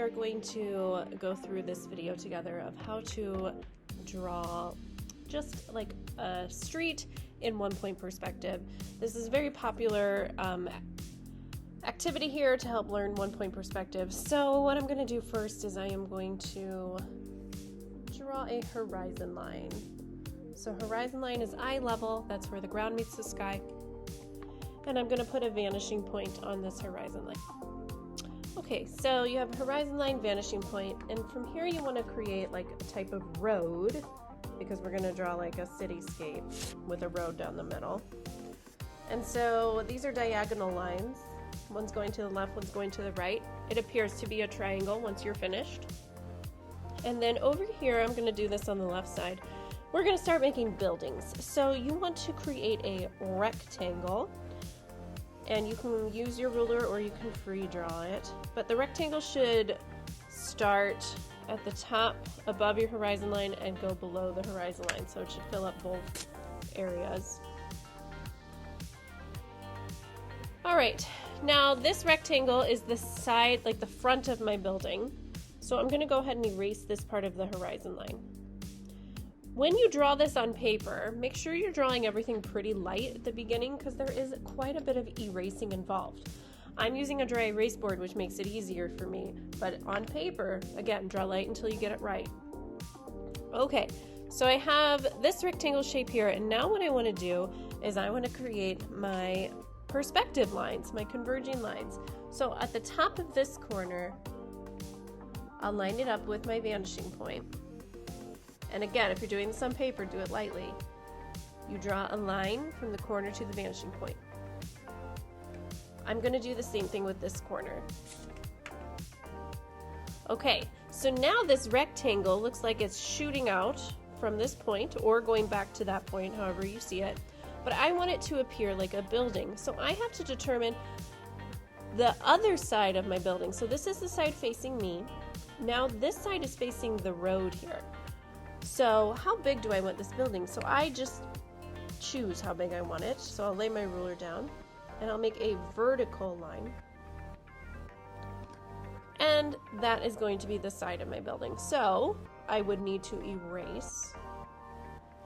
are going to go through this video together of how to draw just like a street in 1-point perspective. This is a very popular activity here to help learn 1-point perspective. So what I'm going to do first is I am going to draw a horizon line. So horizon line is eye level, that's where the ground meets the sky. And I'm going to put a vanishing point on this horizon line. Okay, so you have a horizon line, vanishing point, and from here you want to create like a type of road, because we're going to draw like a cityscape with a road down the middle. And so these are diagonal lines. One's going to the left, one's going to the right. It appears to be a triangle once you're finished. And then over here, I'm going to do this on the left side. We're going to start making buildings. So you want to create a rectangle, and you can use your ruler or you can free draw it. But the rectangle should start at the top above your horizon line and go below the horizon line. So it should fill up both areas. All right, now this rectangle is the side, like the front of my building. So I'm gonna go ahead and erase this part of the horizon line. When you draw this on paper, make sure you're drawing everything pretty light at the beginning because there is quite a bit of erasing involved. I'm using a dry erase board, which makes it easier for me, but on paper, again, draw light until you get it right. Okay, so I have this rectangle shape here, and now what I want to do is I want to create my perspective lines, my converging lines. So at the top of this corner, I'll line it up with my vanishing point. And again, if you're doing this on paper, do it lightly. You draw a line from the corner to the vanishing point. I'm going to do the same thing with this corner. Okay, so now this rectangle looks like it's shooting out from this point or going back to that point, however you see it. But I want it to appear like a building. So I have to determine the other side of my building. So this is the side facing me. Now this side is facing the road here. So how big do I want this building? So I just choose how big I want it. So I'll lay my ruler down and I'll make a vertical line. And that is going to be the side of my building. So I would need to erase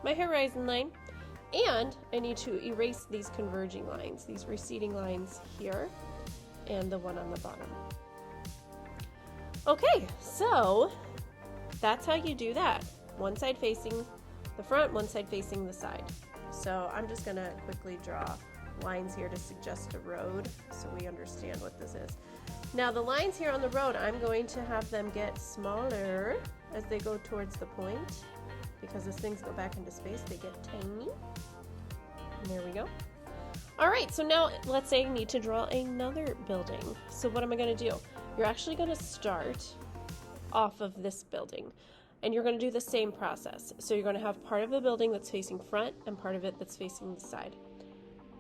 my horizon line, and I need to erase these converging lines, these receding lines here, and the one on the bottom. Okay, so that's how you do that. One side facing the front, one side facing the side. So I'm just gonna quickly draw lines here to suggest a road so we understand what this is. Now the lines here on the road, I'm going to have them get smaller as they go towards the point, because as things go back into space, they get tiny. And there we go. All right, so now let's say I need to draw another building. So what am I gonna do? You're actually gonna start off of this building, and you're gonna do the same process. So you're gonna have part of the building that's facing front and part of it that's facing the side.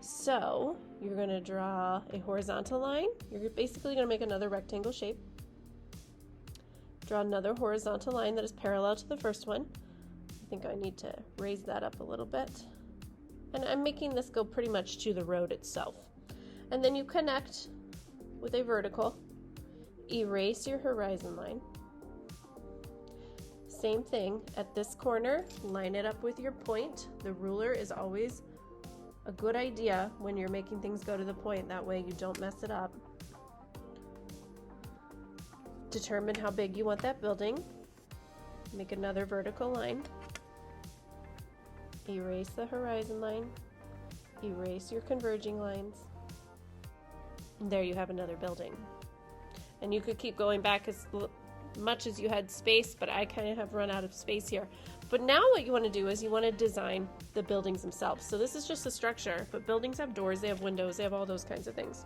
So you're going to draw a horizontal line. You're basically going to make another rectangle shape. Draw another horizontal line that is parallel to the first one. I think I need to raise that up a little bit. And I'm making this go pretty much to the road itself. And then you connect with a vertical. Erase your horizon line. Same thing at this corner. Line it up with your point. The ruler is always a good idea when you're making things go to the point, that way you don't mess it up. Determine how big you want that building. Make another vertical line. Erase the horizon line. Erase your converging lines. And there you have another building. And you could keep going back as much as you had space, but I kind of have run out of space here. But now what you want to do is you want to design the buildings themselves. So this is just a structure, but buildings have doors, they have windows, they have all those kinds of things.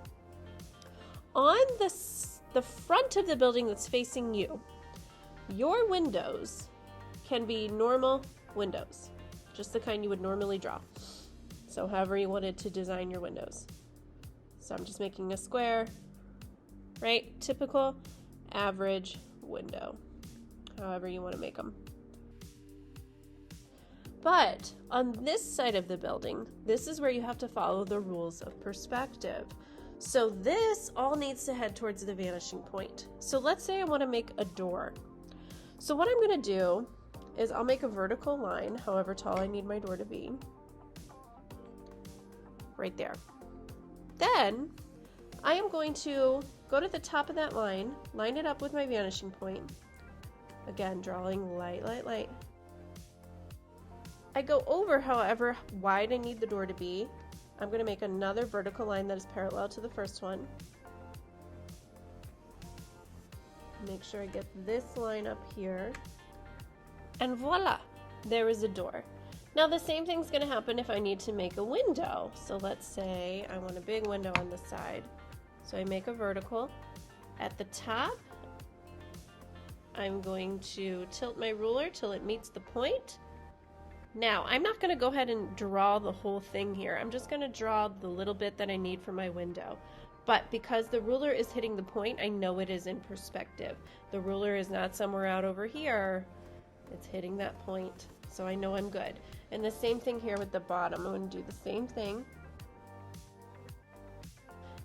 On the front of the building that's facing you, your windows can be normal windows, just the kind you would normally draw. So however you wanted to design your windows. So I'm just making a square, right? Typical average window, however you want to make them. But on this side of the building, this is where you have to follow the rules of perspective. So this all needs to head towards the vanishing point. So let's say I want to make a door. So what I'm going to do is I'll make a vertical line, however tall I need my door to be, right there. Then I am going to go to the top of that line, line it up with my vanishing point. Again, drawing light, light, light. I go over however wide I need the door to be. I'm going to make another vertical line that is parallel to the first one. Make sure I get this line up here. And voila, there is a door. Now the same thing's going to happen if I need to make a window. So let's say I want a big window on the side. So I make a vertical. At the top, I'm going to tilt my ruler till it meets the point. Now, I'm not going to go ahead and draw the whole thing here. I'm just going to draw the little bit that I need for my window. But because the ruler is hitting the point, I know it is in perspective. The ruler is not somewhere out over here. It's hitting that point, so I know I'm good. And the same thing here with the bottom. I'm going to do the same thing.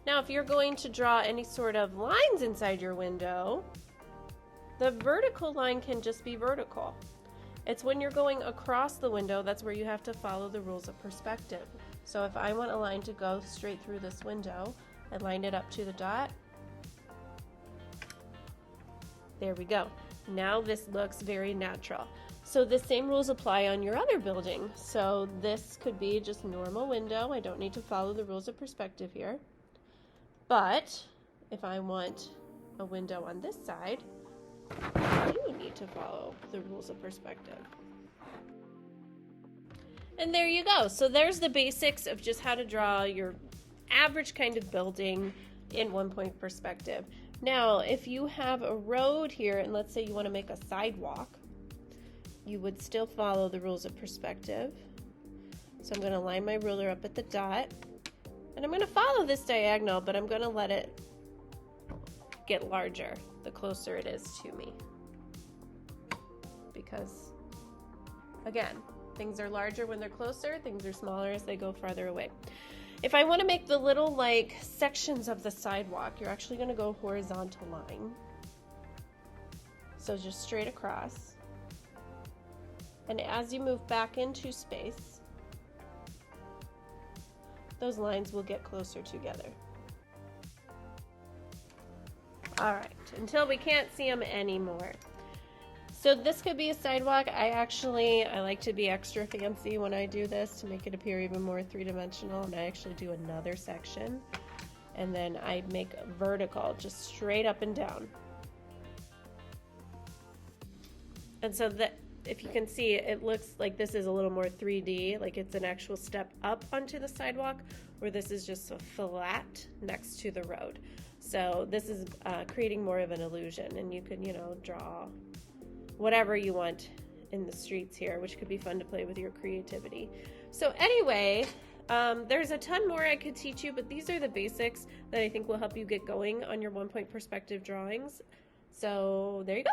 Now, if you're going to draw any sort of lines inside your window, the vertical line can just be vertical. It's when you're going across the window, that's where you have to follow the rules of perspective. So if I want a line to go straight through this window, I line it up to the dot. There we go. Now this looks very natural. So the same rules apply on your other building. So this could be just normal window. I don't need to follow the rules of perspective here. But if I want a window on this side, I do need to follow the rules of perspective. And there you go. So there's the basics of just how to draw your average kind of building in 1-point perspective. Now, if you have a road here, and let's say you want to make a sidewalk, you would still follow the rules of perspective. So I'm going to line my ruler up at the dot, and I'm going to follow this diagonal, but I'm going to let it get larger the closer it is to me. Because, again, things are larger when they're closer, things are smaller as they go farther away. If I want to make the little like sections of the sidewalk, you're actually going to go horizontal line. So just straight across. And as you move back into space, those lines will get closer together. All right, until we can't see them anymore. So this could be a sidewalk. I like to be extra fancy when I do this to make it appear even more three-dimensional, and I actually do another section, and then I make a vertical, just straight up and down. And so that, if you can see, it looks like this is a little more 3D, like it's an actual step up onto the sidewalk, where this is just a flat next to the road. So this is creating more of an illusion, and you can, draw whatever you want in the streets here, which could be fun to play with your creativity. So anyway, there's a ton more I could teach you, but these are the basics that I think will help you get going on your 1-point perspective drawings. So there you go.